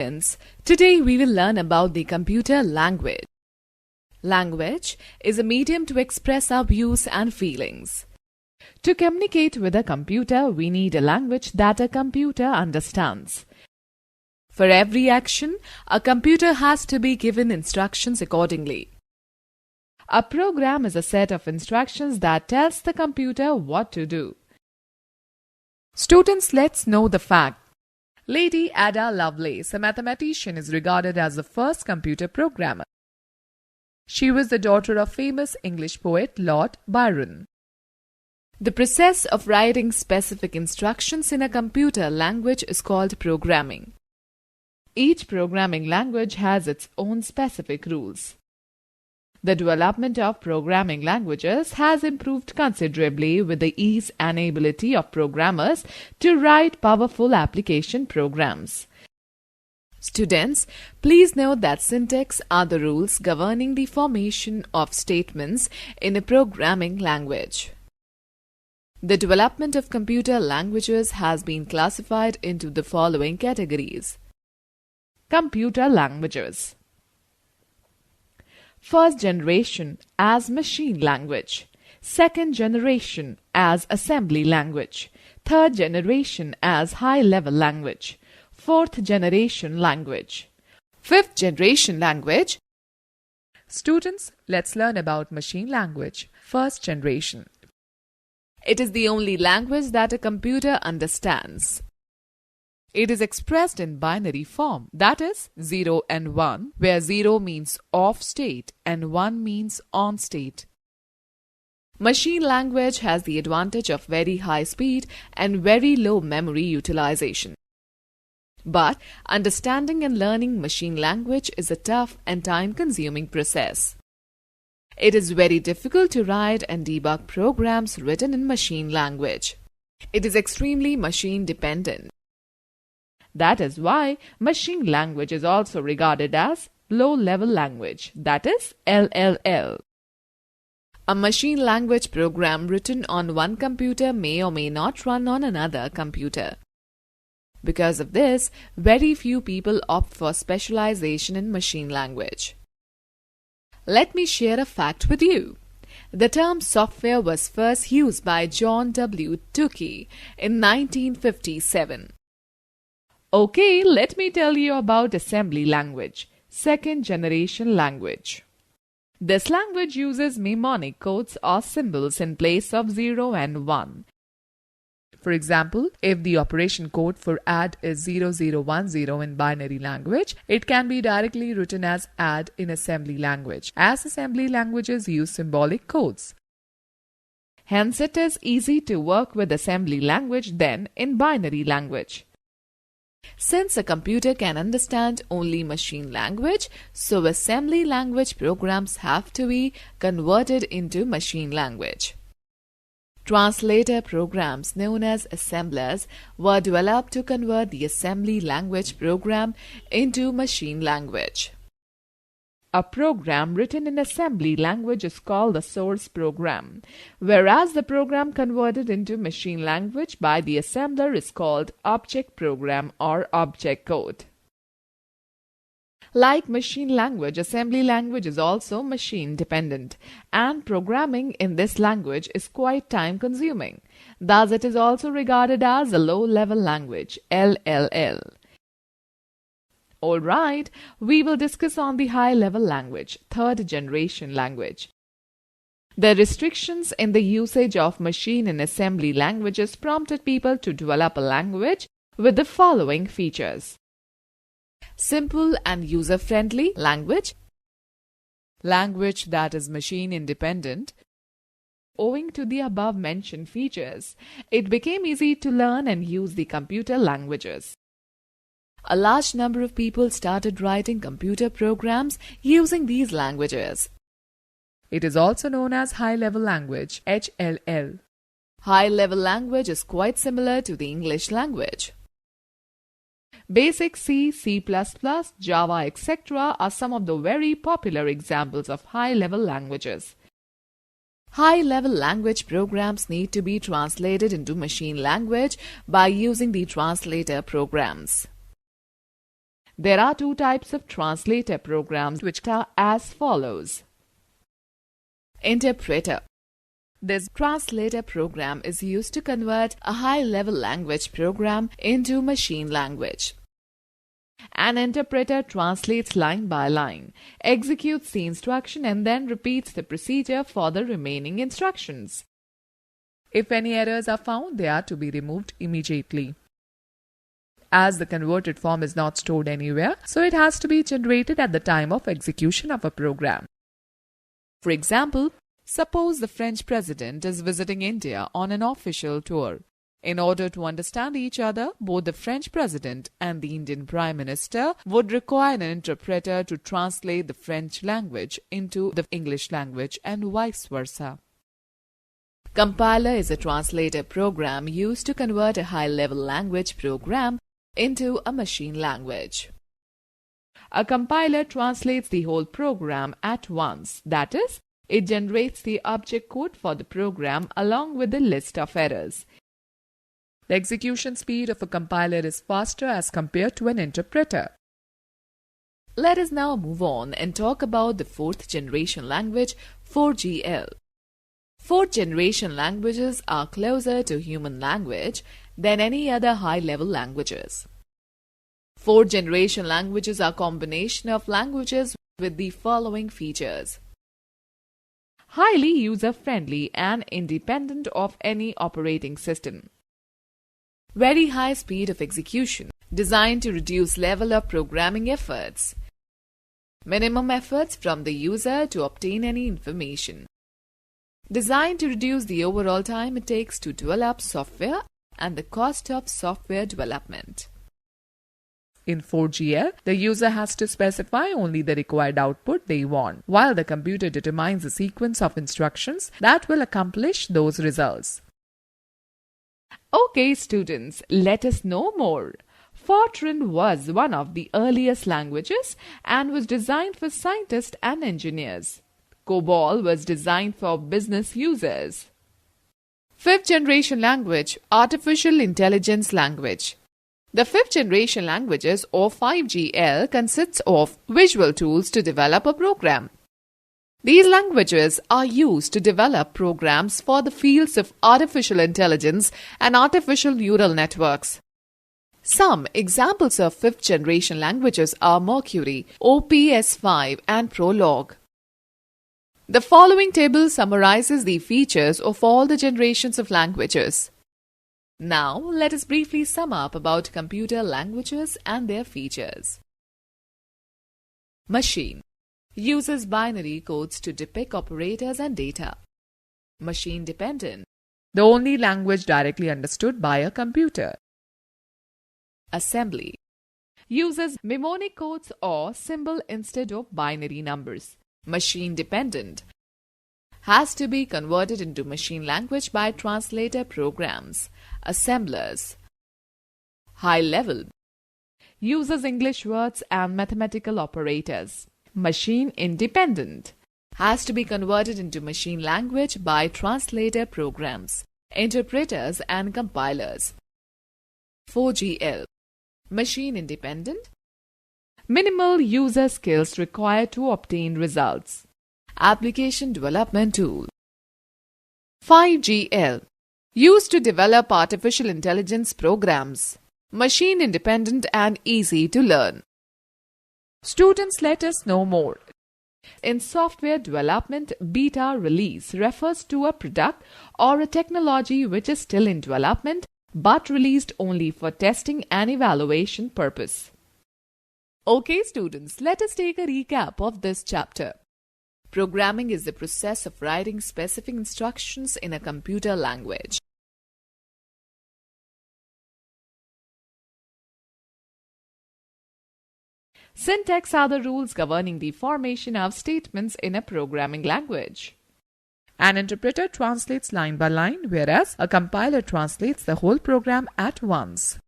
Friends, today we will learn about the computer language. Language is a medium to express our views and feelings. To communicate with a computer, we need a language that a computer understands. For every action, a computer has to be given instructions accordingly. A program is a set of instructions that tells the computer what to do. Students, let's know the fact. Lady Ada Lovelace, a mathematician, is regarded as the first computer programmer. She was the daughter of famous English poet Lord Byron. The process of writing specific instructions in a computer language is called programming. Each programming language has its own specific rules. The development of programming languages has improved considerably with the ease and ability of programmers to write powerful application programs. Students, please note that syntax are the rules governing the formation of statements in a programming language. The development of computer languages has been classified into the following categories. Computer languages. First generation as machine language, second generation as assembly language, third generation as high-level language, fourth generation language, fifth generation language. Students, let's learn about machine language, first generation. It is the only language that a computer understands. It is expressed in binary form, that is 0 and 1, where 0 means off state and 1 means on state. Machine language has the advantage of very high speed and very low memory utilization. But understanding and learning machine language is a tough and time-consuming process. It is very difficult to write and debug programs written in machine language. It is extremely machine-dependent. That is why machine language is also regarded as low-level language, that is LLL. A machine language program written on one computer may or may not run on another computer. Because of this, very few people opt for specialization in machine language. Let me share a fact with you. The term software was first used by John W. Tukey in 1957. Okay, let me tell you about assembly language, second generation language. This language uses mnemonic codes or symbols in place of 0 and 1. For example, if the operation code for add is 0010 in binary language, it can be directly written as add in assembly language, as assembly languages use symbolic codes. Hence, it is easy to work with assembly language than in binary language. Since a computer can understand only machine language, so assembly language programs have to be converted into machine language. Translator programs known as assemblers were developed to convert the assembly language program into machine language. A program written in assembly language is called the source program, whereas the program converted into machine language by the assembler is called object program or object code. Like machine language, assembly language is also machine dependent, and programming in this language is quite time consuming. Thus, it is also regarded as a low-level language, LLL. Alright, we will discuss on the high-level language, third generation language. The restrictions in the usage of machine and assembly languages prompted people to develop a language with the following features. Simple and user-friendly language. Language that is machine independent. Owing to the above-mentioned features, it became easy to learn and use the computer languages. A large number of people started writing computer programs using these languages. It is also known as high-level language, HLL. High-level language is quite similar to the English language. Basic C, C++, Java, etc. are some of the very popular examples of high-level languages. High-level language programs need to be translated into machine language by using the translator programs. There are two types of translator programs which are as follows. Interpreter. This translator program is used to convert a high-level language program into machine language. An interpreter translates line by line, executes the instruction and then repeats the procedure for the remaining instructions. If any errors are found, they are to be removed immediately. As the converted form is not stored anywhere, so it has to be generated at the time of execution of a program. For example, suppose the French president is visiting India on an official tour. In order to understand each other, both the French president and the Indian Prime Minister would require an interpreter to translate the French language into the English language and vice versa. Compiler is a translator program used to convert a high-level language program into a machine language. A compiler translates the whole program at once, that is, it generates the object code for the program along with the list of errors. The execution speed of a compiler is faster as compared to an interpreter. Let us now move on and talk about the fourth generation language, 4GL. Fourth generation languages are closer to human language than any other high-level languages. Fourth generation languages are a combination of languages with the following features. Highly user-friendly and independent of any operating system. Very high speed of execution, designed to reduce level of programming efforts. Minimum efforts from the user to obtain any information. Designed to reduce the overall time it takes to develop software and the cost of software development. In 4GL, the user has to specify only the required output they want, while the computer determines the sequence of instructions that will accomplish those results. Okay, students, let us know more. Fortran was one of the earliest languages and was designed for scientists and engineers. COBOL was designed for business users. Fifth generation language, artificial intelligence language. The fifth generation languages or 5GL consists of visual tools to develop a program. These languages are used to develop programs for the fields of artificial intelligence and artificial neural networks. Some examples of fifth generation languages are Mercury, OPS5 and Prolog. The following table summarizes the features of all the generations of languages. Now, let us briefly sum up about computer languages and their features. Machine uses binary codes to depict operators and data. Machine dependent, the only language directly understood by a computer. Assembly uses mnemonic codes or symbol instead of binary numbers. Machine dependent, has to be converted into machine language by translator programs. Assemblers. High level, uses English words and mathematical operators. Machine independent, has to be converted into machine language by translator programs, interpreters and compilers. 4GL, machine independent, minimal user skills required to obtain results. Application development tool. 5GL, used to develop artificial intelligence programs. Machine independent and easy to learn. Students, let us know more. In software development, beta release refers to a product or a technology which is still in development but released only for testing and evaluation purpose. Okay, students, let us take a recap of this chapter. Programming is the process of writing specific instructions in a computer language. Syntax are the rules governing the formation of statements in a programming language. An interpreter translates line by line, whereas a compiler translates the whole program at once.